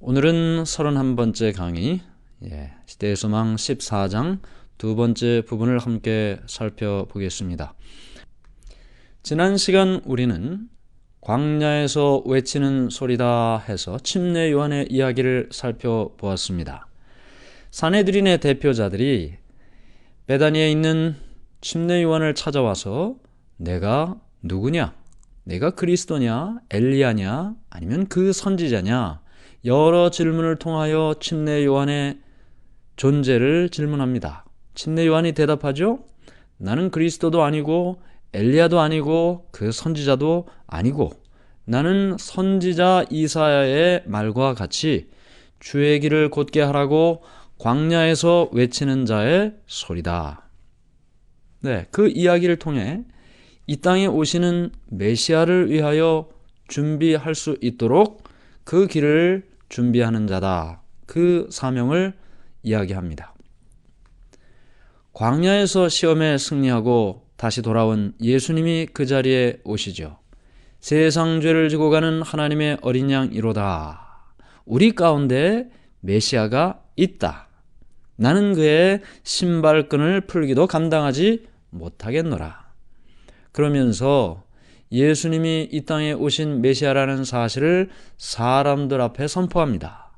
오늘은 31번째 강의, 시대의 소망 14장 두 번째 부분을 함께 살펴보겠습니다. 지난 시간 우리는 광야에서 외치는 소리다 해서 침례 요한의 이야기를 살펴보았습니다. 산헤드린의 대표자들이 베다니에 있는 침례 요한을 찾아와서 내가 누구냐? 내가 그리스도냐? 엘리야냐? 아니면 그 선지자냐? 여러 질문을 통하여 침례 요한의 존재를 질문합니다. 침례 요한이 대답하죠. 나는 그리스도도 아니고 엘리야도 아니고 그 선지자도 아니고 나는 선지자 이사야의 말과 같이 주의 길을 곧게 하라고 광야에서 외치는 자의 소리다. 그 이야기를 통해 이 땅에 오시는 메시아를 위하여 준비할 수 있도록 그 길을 준비하는 자다. 그 사명을 이야기합니다. 광야에서 시험에 승리하고 다시 돌아온 예수님이 그 자리에 오시죠. 세상 죄를 지고 가는 하나님의 어린 양이로다. 우리 가운데 메시아가 있다. 나는 그의 신발끈을 풀기도 감당하지 못하겠노라. 그러면서 예수님이 이 땅에 오신 메시아라는 사실을 사람들 앞에 선포합니다.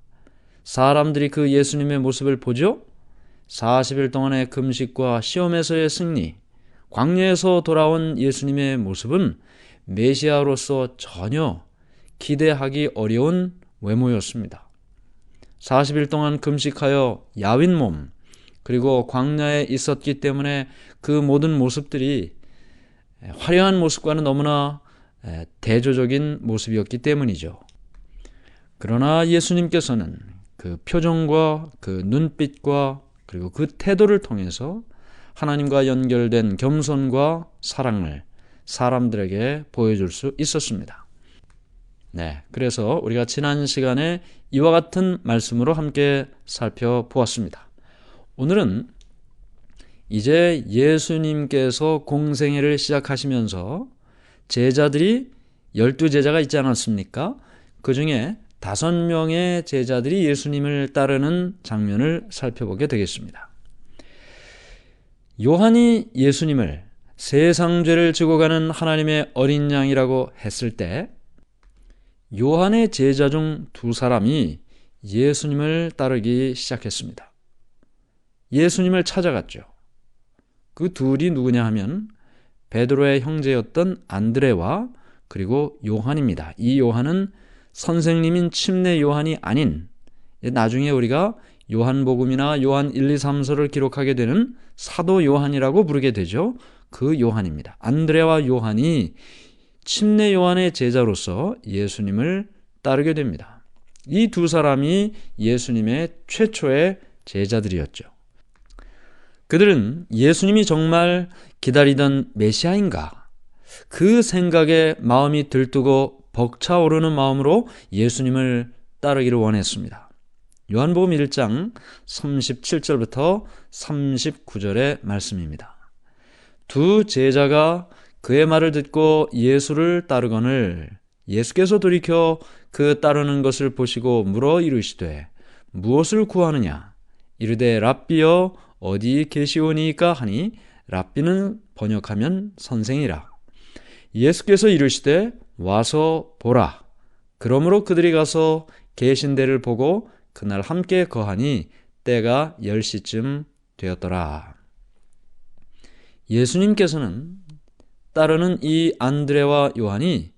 사람들이 그 예수님의 모습을 보죠. 40일 동안의 금식과 시험에서의 승리, 광야에서 돌아온 예수님의 모습은 메시아로서 전혀 기대하기 어려운 외모였습니다. 40일 동안 금식하여 야윈 몸, 그리고 광야에 있었기 때문에 그 모든 모습들이 화려한 모습과는 너무나 대조적인 모습이었기 때문이죠. 그러나 예수님께서는 그 표정과 그 눈빛과 그리고 그 태도를 통해서 하나님과 연결된 겸손과 사랑을 사람들에게 보여줄 수 있었습니다. 그래서 우리가 지난 시간에 이와 같은 말씀으로 함께 살펴보았습니다. 오늘은 이제 예수님께서 공생애를 시작하시면서 제자들이 12제자가 있지 않았습니까? 그 중에 5명의 제자들이 예수님을 따르는 장면을 살펴보게 되겠습니다. 요한이 예수님을 세상 죄를 지고 가는 하나님의 어린 양이라고 했을 때 요한의 제자 중 2사람이 예수님을 따르기 시작했습니다. 예수님을 찾아갔죠. 그 둘이 누구냐 하면 베드로의 형제였던 안드레와 그리고 요한입니다. 이 요한은 선생님인 침례 요한이 아닌 나중에 우리가 요한복음이나 요한 1, 2, 3서를 기록하게 되는 사도 요한이라고 부르게 되죠. 그 요한입니다. 안드레와 요한이 침례 요한의 제자로서 예수님을 따르게 됩니다. 이 2사람이 예수님의 최초의 제자들이었죠. 그들은 예수님이 정말 기다리던 메시아인가? 그 생각에 마음이 들뜨고 벅차오르는 마음으로 예수님을 따르기를 원했습니다. 요한복음 1장 37절부터 39절의 말씀입니다. 2 제자가 그의 말을 듣고 예수를 따르거늘 예수께서 돌이켜 그 따르는 것을 보시고 물어 이르시되 무엇을 구하느냐? 이르되 랍비여 어디 계시오니까 하니 랍비는 번역하면 선생이라. 예수께서 이르시되 와서 보라. 그러므로 그들이 가서 계신 데를 보고 그날 함께 거하니 때가 10시쯤 되었더라. 예수님께서는 따르는 이 안드레와 요한이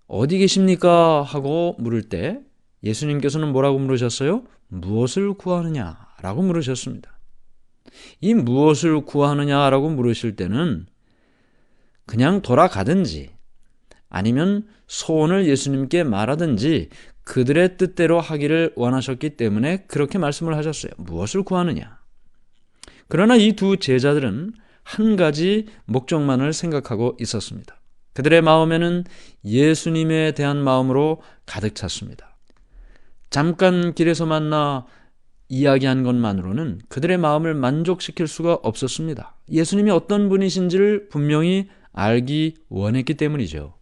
어디 계십니까? 하고 물을 때 예수님께서는 뭐라고 물으셨어요? 무엇을 구하느냐? 라고 물으셨습니다. 이 무엇을 구하느냐라고 물으실 때는 그냥 돌아가든지 아니면 소원을 예수님께 말하든지 그들의 뜻대로 하기를 원하셨기 때문에 그렇게 말씀을 하셨어요. 무엇을 구하느냐? 그러나 이 2 제자들은 한 가지 목적만을 생각하고 있었습니다. 그들의 마음에는 예수님에 대한 마음으로 가득 찼습니다. 잠깐 길에서 만나 이야기한 것만으로는 그들의 마음을 만족시킬 수가 없었습니다. 예수님이 어떤 분이신지를 분명히 알기 원했기 때문이죠.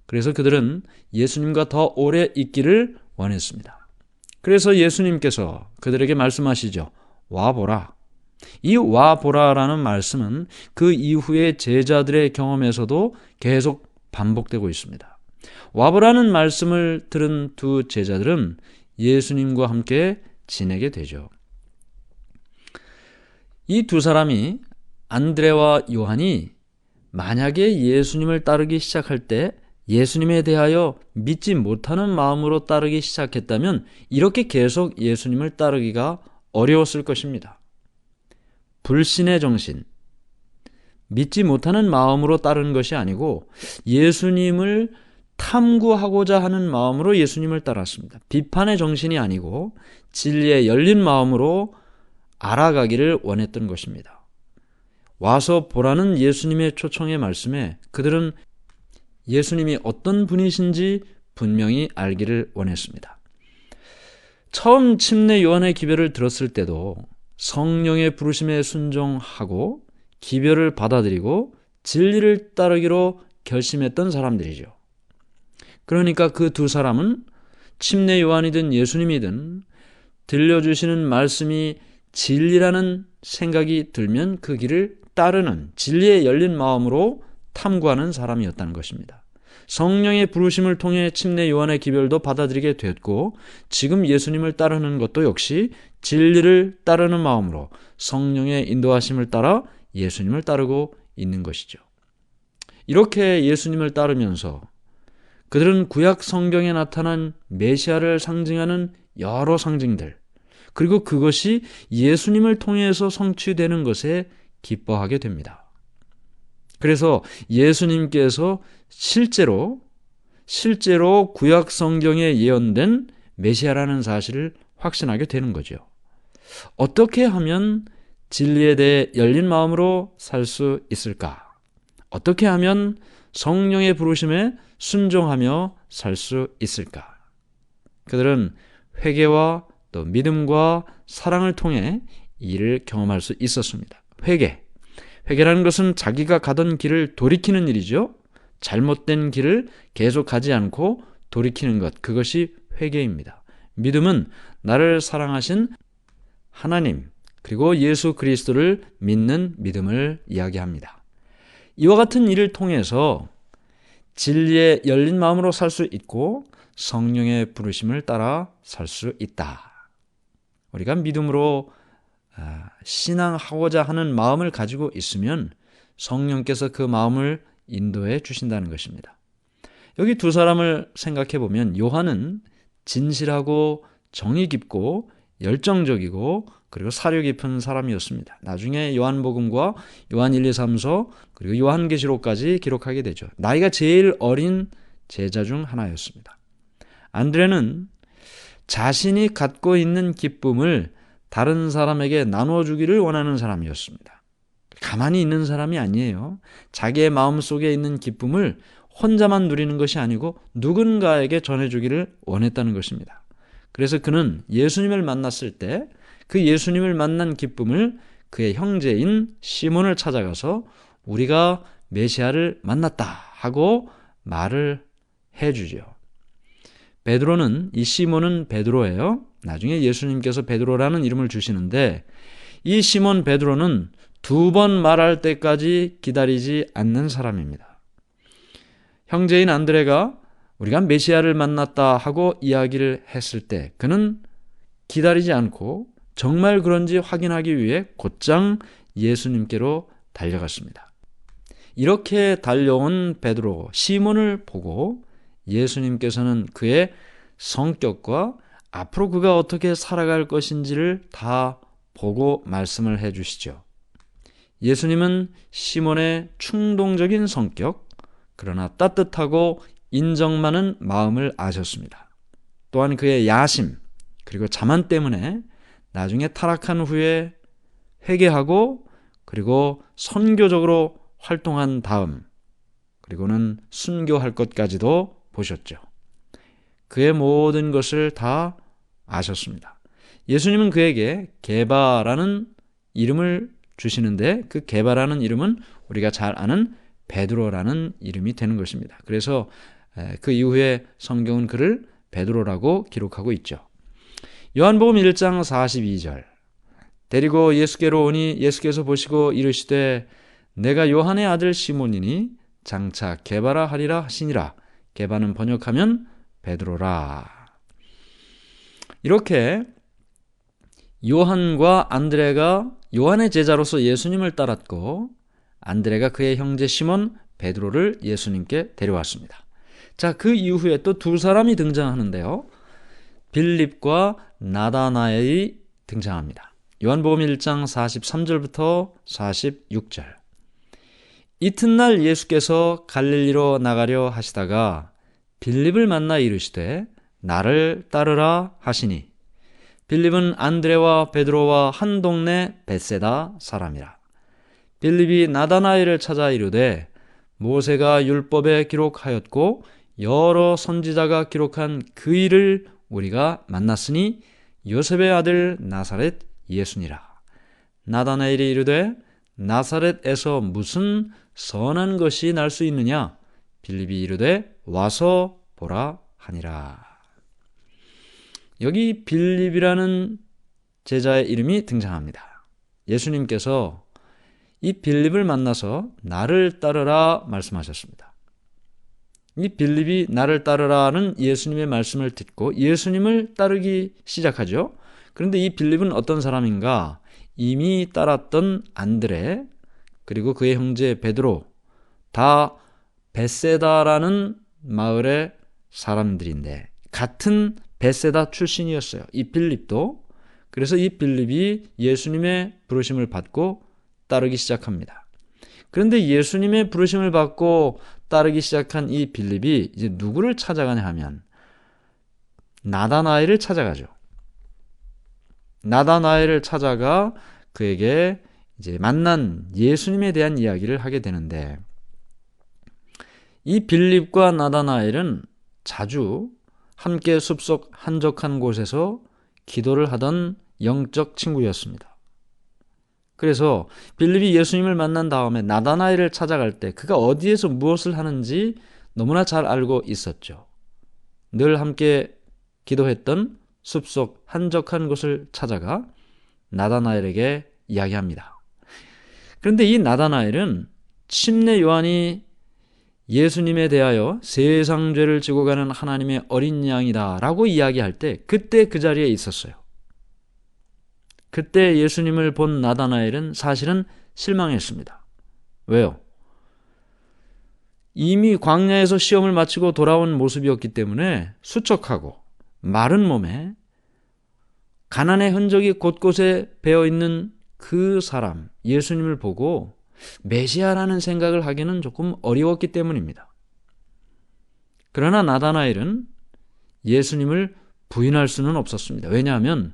그래서 그들은 예수님과 더 오래 있기를 원했습니다. 그래서 예수님께서 그들에게 말씀하시죠. 와보라. 이 와보라라는 말씀은 그 이후의 제자들의 경험에서도 계속 반복되고 있습니다. 와보라는 말씀을 들은 두 제자들은 예수님과 함께 지내게 되죠. 이 두 사람이 안드레와 요한이 만약에 예수님을 따르기 시작할 때 예수님에 대하여 믿지 못하는 마음으로 따르기 시작했다면 이렇게 계속 예수님을 따르기가 어려웠을 것입니다. 불신의 정신, 믿지 못하는 마음으로 따르는 것이 아니고 예수님을 탐구하고자 하는 마음으로 예수님을 따랐습니다. 비판의 정신이 아니고 진리에 열린 마음으로 알아가기를 원했던 것입니다. 와서 보라는 예수님의 초청의 말씀에 그들은 예수님이 어떤 분이신지 분명히 알기를 원했습니다. 처음 침례 요한의 기별을 들었을 때도 성령의 부르심에 순종하고 기별을 받아들이고 진리를 따르기로 결심했던 사람들이죠. 그러니까 그 두 사람은 침례 요한이든 예수님이든 들려주시는 말씀이 진리라는 생각이 들면 그 길을 따르는 진리에 열린 마음으로 탐구하는 사람이었다는 것입니다. 성령의 부르심을 통해 침례 요한의 기별도 받아들이게 됐고 지금 예수님을 따르는 것도 역시 진리를 따르는 마음으로 성령의 인도하심을 따라 예수님을 따르고 있는 것이죠. 이렇게 예수님을 따르면서 그들은 구약 성경에 나타난 메시아를 상징하는 여러 상징들, 그리고 그것이 예수님을 통해서 성취되는 것에 기뻐하게 됩니다. 그래서 예수님께서 실제로 구약 성경에 예언된 메시아라는 사실을 확신하게 되는 거죠. 어떻게 하면 진리에 대해 열린 마음으로 살 수 있을까? 어떻게 하면 성령의 부르심에 순종하며 살 수 있을까? 그들은 회개와 또 믿음과 사랑을 통해 이를 경험할 수 있었습니다. 회개라는 것은 자기가 가던 길을 돌이키는 일이죠. 잘못된 길을 계속 가지 않고 돌이키는 것, 그것이 회개입니다. 믿음은 나를 사랑하신 하나님 그리고 예수 그리스도를 믿는 믿음을 이야기합니다. 이와 같은 일을 통해서 진리에 열린 마음으로 살 수 있고 성령의 부르심을 따라 살 수 있다. 우리가 믿음으로 신앙하고자 하는 마음을 가지고 있으면 성령께서 그 마음을 인도해 주신다는 것입니다. 여기 두 사람을 생각해 보면 요한은 진실하고 정의 깊고 열정적이고 그리고 사려 깊은 사람이었습니다. 나중에 요한복음과 요한 1, 2, 3서 그리고 요한계시록까지 기록하게 되죠. 나이가 제일 어린 제자 중 하나였습니다. 안드레는 자신이 갖고 있는 기쁨을 다른 사람에게 나눠주기를 원하는 사람이었습니다. 가만히 있는 사람이 아니에요. 자기의 마음속에 있는 기쁨을 혼자만 누리는 것이 아니고 누군가에게 전해주기를 원했다는 것입니다. 그래서 그는 예수님을 만났을 때 그 예수님을 만난 기쁨을 그의 형제인 시몬을 찾아가서 우리가 메시아를 만났다 하고 말을 해주죠. 베드로는, 이 시몬은 베드로예요. 나중에 예수님께서 베드로라는 이름을 주시는데 이 시몬 베드로는 2번 말할 때까지 기다리지 않는 사람입니다. 형제인 안드레가 우리가 메시아를 만났다 하고 이야기를 했을 때 그는 기다리지 않고 정말 그런지 확인하기 위해 곧장 예수님께로 달려갔습니다. 이렇게 달려온 베드로, 시몬을 보고 예수님께서는 그의 성격과 앞으로 그가 어떻게 살아갈 것인지를 다 보고 말씀을 해주시죠. 예수님은 시몬의 충동적인 성격, 그러나 따뜻하고 인정 많은 마음을 아셨습니다. 또한 그의 야심, 그리고 자만 때문에 나중에 타락한 후에 회개하고 그리고 선교적으로 활동한 다음 그리고는 순교할 것까지도 보셨죠. 그의 모든 것을 다 아셨습니다. 예수님은 그에게 게바라는 이름을 주시는데 그 게바라는 이름은 우리가 잘 아는 베드로라는 이름이 되는 것입니다. 그래서 그 이후에 성경은 그를 베드로라고 기록하고 있죠. 요한복음 1장 42절. 데리고 예수께로 오니 예수께서 보시고 이르시되 내가 요한의 아들 시몬이니 장차 게바라 하리라 하시니라. 게바는 번역하면 베드로라. 이렇게 요한과 안드레가 요한의 제자로서 예수님을 따랐고 안드레가 그의 형제 시몬 베드로를 예수님께 데려왔습니다. 자, 그 이후에 또 두 사람이 등장하는데요. 빌립과 나다나엘이 등장합니다. 요한복음 1장 43절부터 46절. 이튿날 예수께서 갈릴리로 나가려 하시다가 빌립을 만나 이르시되 나를 따르라 하시니 빌립은 안드레와 베드로와 한 동네 벳세다 사람이라. 빌립이 나다나엘을 찾아 이르되 모세가 율법에 기록하였고 여러 선지자가 기록한 그 일을 우리가 만났으니 요셉의 아들 나사렛 예수니라. 나다나엘이 이르되 나사렛에서 무슨 선한 것이 날 수 있느냐? 빌립이 이르되 와서 보라 하니라. 여기 빌립이라는 제자의 이름이 등장합니다. 예수님께서 이 빌립을 만나서 나를 따르라 말씀하셨습니다. 이 빌립이 나를 따르라는 예수님의 말씀을 듣고 예수님을 따르기 시작하죠. 그런데 이 빌립은 어떤 사람인가? 이미 따랐던 안드레 그리고 그의 형제 베드로 다 벳세다라는 마을의 사람들인데 같은 벳세다 출신이었어요. 이 빌립도. 그래서 이 빌립이 예수님의 부르심을 받고 따르기 시작합니다. 그런데 예수님의 부르심을 받고 따르기 시작한 이 빌립이 이제 누구를 찾아가냐 하면 나다나엘을 찾아가죠. 나다나엘을 찾아가 그에게 이제 만난 예수님에 대한 이야기를 하게 되는데 이 빌립과 나다나엘은 자주 함께 숲속 한적한 곳에서 기도를 하던 영적 친구였습니다. 그래서 빌립이 예수님을 만난 다음에 나다나엘을 찾아갈 때 그가 어디에서 무엇을 하는지 너무나 잘 알고 있었죠. 늘 함께 기도했던 숲속 한적한 곳을 찾아가 나다나엘에게 이야기합니다. 그런데 이 나다나엘은 침례 요한이 예수님에 대하여 세상 죄를 지고 가는 하나님의 어린 양이다 라고 이야기할 때 그때 그 자리에 있었어요. 그때 예수님을 본 나다나엘은 사실은 실망했습니다. 왜요? 이미 광야에서 시험을 마치고 돌아온 모습이었기 때문에 수척하고 마른 몸에 가난의 흔적이 곳곳에 배어있는 그 사람 예수님을 보고 메시아라는 생각을 하기는 조금 어려웠기 때문입니다. 그러나 나다나엘은 예수님을 부인할 수는 없었습니다. 왜냐하면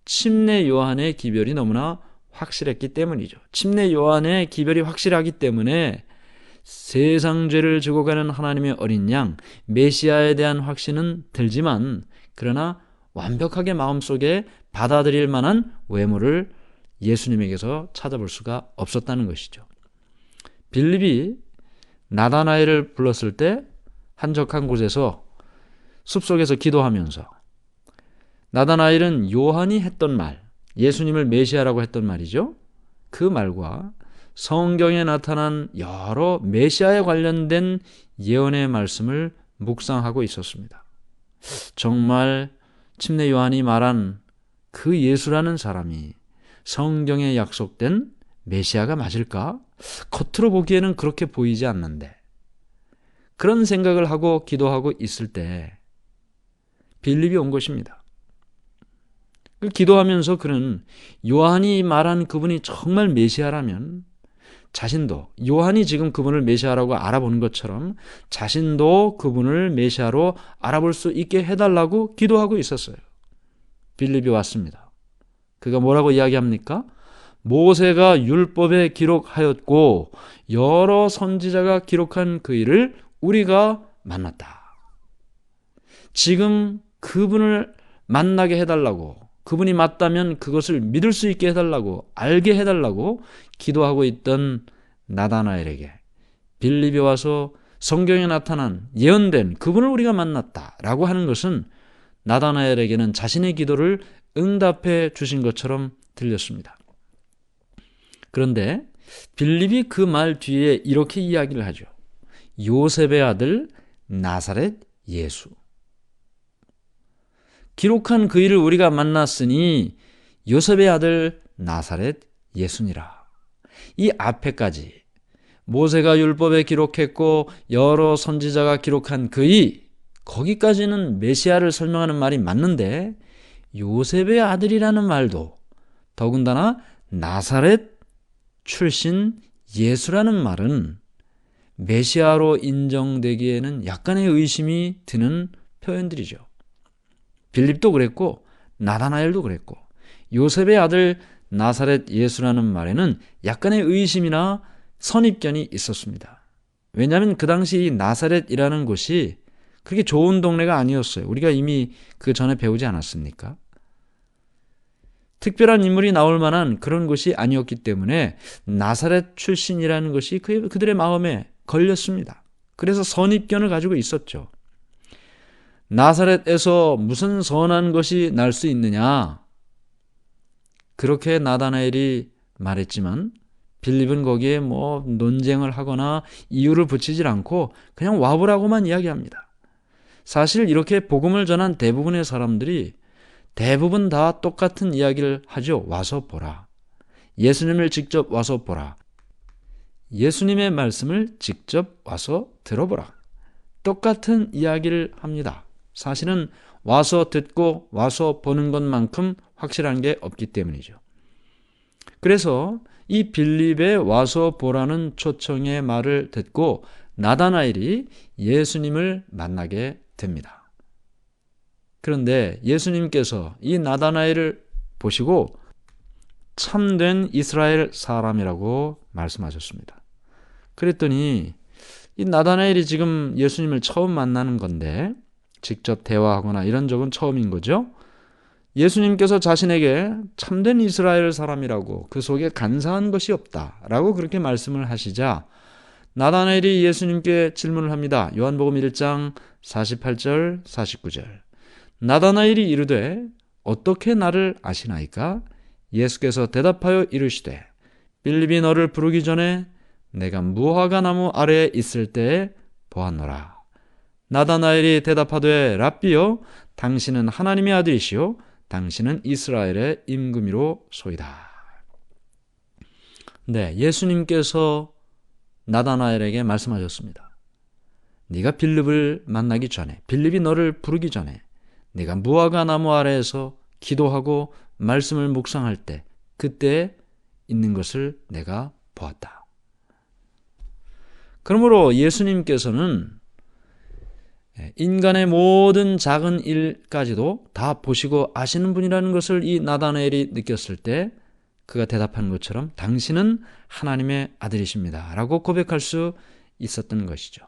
침례 요한의 기별이 너무나 확실했기 때문이죠. 침례 요한의 기별이 확실하기 때문에 세상 죄를 지고 가는 하나님의 어린 양 메시아에 대한 확신은 들지만 그러나 완벽하게 마음속에 받아들일 만한 외모를 예수님에게서 찾아볼 수가 없었다는 것이죠. 빌립이 나다나엘을 불렀을 때 한적한 곳에서 숲속에서 기도하면서 나다나엘은 요한이 했던 말, 예수님을 메시아라고 했던 말이죠. 그 말과 성경에 나타난 여러 메시아에 관련된 예언의 말씀을 묵상하고 있었습니다. 정말 침례 요한이 말한 그 예수라는 사람이 성경에 약속된 메시아가 맞을까? 겉으로 보기에는 그렇게 보이지 않는데 그런 생각을 하고 기도하고 있을 때 빌립이 온 것입니다. 기도하면서 그는 요한이 말한 그분이 정말 메시아라면 자신도 요한이 지금 그분을 메시아라고 알아보는 것처럼 자신도 그분을 메시아로 알아볼 수 있게 해달라고 기도하고 있었어요. 빌립이 왔습니다. 그가 뭐라고 이야기합니까? 모세가 율법에 기록하였고 여러 선지자가 기록한 그 일을 우리가 만났다. 지금 그분을 만나게 해달라고 그분이 맞다면 그것을 믿을 수 있게 해달라고 알게 해달라고 기도하고 있던 나다나엘에게 빌립이 와서 성경에 나타난 예언된 그분을 우리가 만났다라고 하는 것은 나다나엘에게는 자신의 기도를 응답해 주신 것처럼 들렸습니다. 그런데 빌립이 그 말 뒤에 이렇게 이야기를 하죠. 요셉의 아들 나사렛 예수. 기록한 그 일을 우리가 만났으니 요셉의 아들 나사렛 예수니라. 이 앞에까지 모세가 율법에 기록했고 여러 선지자가 기록한 거기까지는 메시아를 설명하는 말이 맞는데 요셉의 아들이라는 말도 더군다나 나사렛 출신 예수라는 말은 메시아로 인정되기에는 약간의 의심이 드는 표현들이죠. 빌립도 그랬고 나다나엘도 그랬고 요셉의 아들 나사렛 예수라는 말에는 약간의 의심이나 선입견이 있었습니다. 왜냐하면 그 당시 이 나사렛이라는 곳이 그렇게 좋은 동네가 아니었어요. 우리가 이미 그 전에 배우지 않았습니까? 특별한 인물이 나올 만한 그런 곳이 아니었기 때문에 나사렛 출신이라는 것이 그들의 마음에 걸렸습니다. 그래서 선입견을 가지고 있었죠. 나사렛에서 무슨 선한 것이 날 수 있느냐? 그렇게 나다나엘이 말했지만 빌립은 거기에 논쟁을 하거나 이유를 붙이질 않고 그냥 와보라고만 이야기합니다. 사실 이렇게 복음을 전한 대부분의 사람들이 대부분 다 똑같은 이야기를 하죠. 와서 보라. 예수님을 직접 와서 보라. 예수님의 말씀을 직접 와서 들어보라. 똑같은 이야기를 합니다. 사실은 와서 듣고 와서 보는 것만큼 확실한 게 없기 때문이죠. 그래서 이 빌립의 와서 보라는 초청의 말을 듣고 나다나엘이 예수님을 만나게 됩니다. 그런데 예수님께서 이 나다나엘을 보시고 참된 이스라엘 사람이라고 말씀하셨습니다. 그랬더니 이 나다나엘이 지금 예수님을 처음 만나는 건데 직접 대화하거나 이런 적은 처음인 거죠. 예수님께서 자신에게 참된 이스라엘 사람이라고 그 속에 간사한 것이 없다라고 그렇게 말씀을 하시자 나다나엘이 예수님께 질문을 합니다. 요한복음 1장 48절 49절. 나다나엘이 이르되 어떻게 나를 아시나이까? 예수께서 대답하여 이르시되 빌립이 너를 부르기 전에 내가 무화과 나무 아래에 있을 때에 보았노라. 나다나엘이 대답하되 랍비여 당신은 하나님의 아들이시요 당신은 이스라엘의 임금이로 소이다. 네, 예수님께서 나다나엘에게 말씀하셨습니다. 네가 빌립을 만나기 전에, 빌립이 너를 부르기 전에 네가 무화과 나무 아래에서 기도하고 말씀을 묵상할 때 그때 있는 것을 내가 보았다. 그러므로 예수님께서는 인간의 모든 작은 일까지도 다 보시고 아시는 분이라는 것을 이 나다나엘이 느꼈을 때 그가 대답한 것처럼 당신은 하나님의 아들이십니다 라고 고백할 수 있었던 것이죠.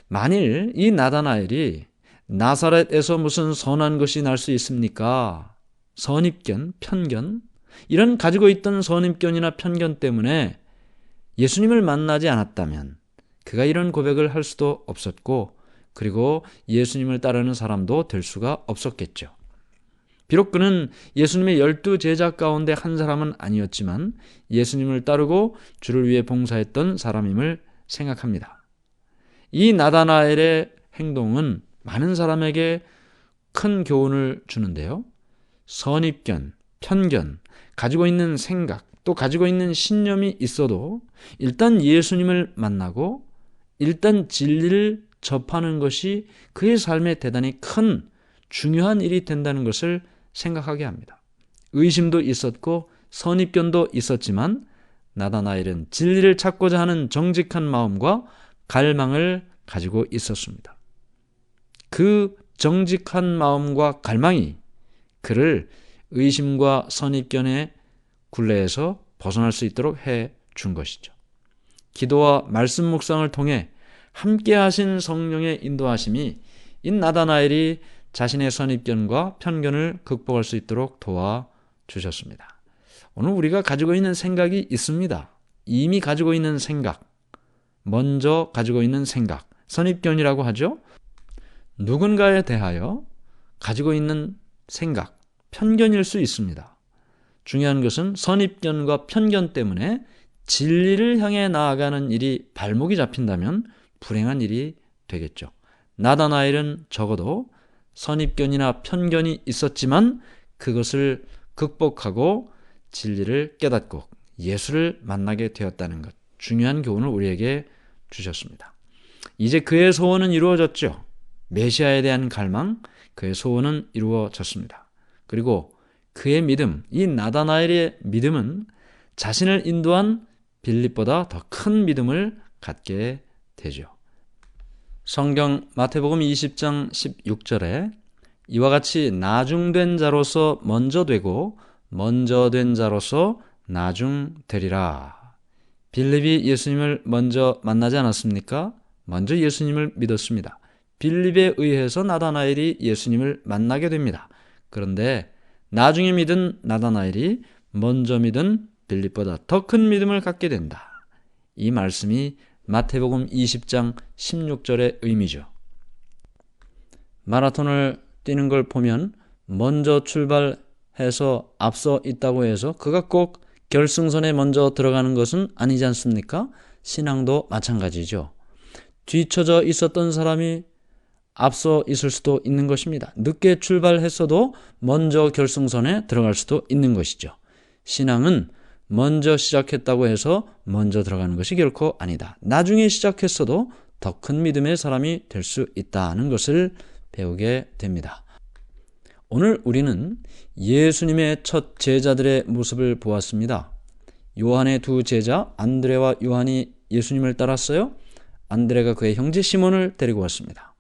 만일 이 나다나엘이 나사렛에서 무슨 선한 것이 날 수 있습니까? 선입견, 편견, 이런 가지고 있던 선입견이나 편견 때문에 예수님을 만나지 않았다면 그가 이런 고백을 할 수도 없었고 그리고 예수님을 따르는 사람도 될 수가 없었겠죠. 비록 그는 예수님의 12 제자 가운데 한 사람은 아니었지만 예수님을 따르고 주를 위해 봉사했던 사람임을 생각합니다. 이 나다나엘의 행동은 많은 사람에게 큰 교훈을 주는데요. 선입견, 편견, 가지고 있는 생각, 또 가지고 있는 신념이 있어도 일단 예수님을 만나고 일단 진리를 접하는 것이 그의 삶에 대단히 큰 중요한 일이 된다는 것을 생각하게 합니다. 의심도 있었고 선입견도 있었지만 나다나엘은 진리를 찾고자 하는 정직한 마음과 갈망을 가지고 있었습니다. 그 정직한 마음과 갈망이 그를 의심과 선입견의 굴레에서 벗어날 수 있도록 해 준 것이죠. 기도와 말씀 묵상을 통해 함께 하신 성령의 인도하심이 이 나다나엘이 자신의 선입견과 편견을 극복할 수 있도록 도와주셨습니다. 오늘 우리가 가지고 있는 생각이 있습니다. 이미 가지고 있는 생각, 먼저 가지고 있는 생각, 선입견이라고 하죠. 누군가에 대하여 가지고 있는 생각, 편견일 수 있습니다. 중요한 것은 선입견과 편견 때문에 진리를 향해 나아가는 일이 발목이 잡힌다면 불행한 일이 되겠죠. 나다나엘은 적어도 선입견이나 편견이 있었지만 그것을 극복하고 진리를 깨닫고 예수를 만나게 되었다는 것, 중요한 교훈을 우리에게 주셨습니다. 이제 그의 소원은 이루어졌죠. 메시아에 대한 갈망, 그의 소원은 이루어졌습니다. 그리고 그의 믿음, 이 나다나엘의 믿음은 자신을 인도한 빌립보다 더 큰 믿음을 갖게 되죠. 성경 마태복음 20장 16절에 이와 같이 나중된 자로서 먼저 되고 먼저 된 자로서 나중되리라. 빌립이 예수님을 먼저 만나지 않았습니까? 먼저 예수님을 믿었습니다. 빌립에 의해서 나다나엘이 예수님을 만나게 됩니다. 그런데 나중에 믿은 나다나엘이 먼저 믿은 빌립보다 더 큰 믿음을 갖게 된다. 이 말씀이 마태복음 20장 16절의 의미죠. 마라톤을 뛰는 걸 보면 먼저 출발해서 앞서 있다고 해서 그가 꼭 결승선에 먼저 들어가는 것은 아니지 않습니까? 신앙도 마찬가지죠. 뒤처져 있었던 사람이 앞서 있을 수도 있는 것입니다. 늦게 출발했어도 먼저 결승선에 들어갈 수도 있는 것이죠. 신앙은 먼저 시작했다고 해서 먼저 들어가는 것이 결코 아니다. 나중에 시작했어도 더 큰 믿음의 사람이 될 수 있다는 것을 배우게 됩니다. 오늘 우리는 예수님의 첫 제자들의 모습을 보았습니다. 요한의 두 제자 안드레와 요한이 예수님을 따랐어요. 안드레가 그의 형제 시몬을 데리고 왔습니다.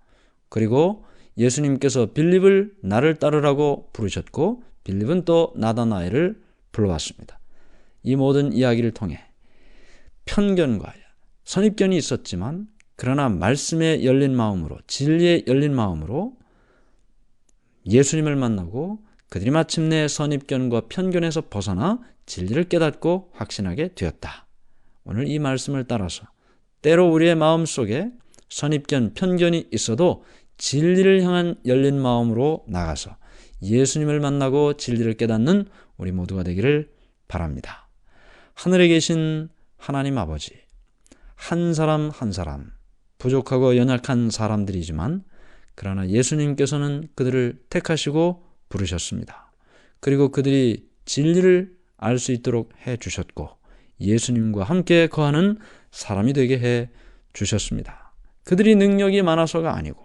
그리고 예수님께서 빌립을 나를 따르라고 부르셨고 빌립은 또 나다나엘을 불러왔습니다. 이 모든 이야기를 통해 편견과 선입견이 있었지만 그러나 말씀에 열린 마음으로, 진리에 열린 마음으로 예수님을 만나고 그들이 마침내 선입견과 편견에서 벗어나 진리를 깨닫고 확신하게 되었다. 오늘 이 말씀을 따라서 때로 우리의 마음속에 선입견, 편견이 있어도 진리를 향한 열린 마음으로 나가서 예수님을 만나고 진리를 깨닫는 우리 모두가 되기를 바랍니다. 하늘에 계신 하나님 아버지, 한 사람 한 사람 부족하고 연약한 사람들이지만 그러나 예수님께서는 그들을 택하시고 부르셨습니다. 그리고 그들이 진리를 알 수 있도록 해 주셨고 예수님과 함께 거하는 사람이 되게 해 주셨습니다. 그들이 능력이 많아서가 아니고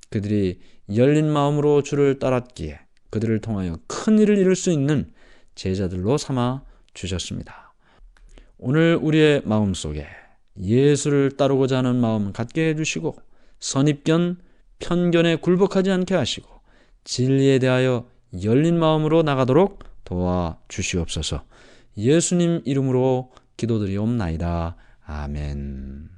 그들이 열린 마음으로 주를 따랐기에 그들을 통하여 큰 일을 이룰 수 있는 제자들로 삼아 주셨습니다. 오늘 우리의 마음속에 예수를 따르고자 하는 마음 갖게 해주시고 선입견, 편견에 굴복하지 않게 하시고 진리에 대하여 열린 마음으로 나가도록 도와주시옵소서. 예수님 이름으로 기도드리옵나이다. 아멘.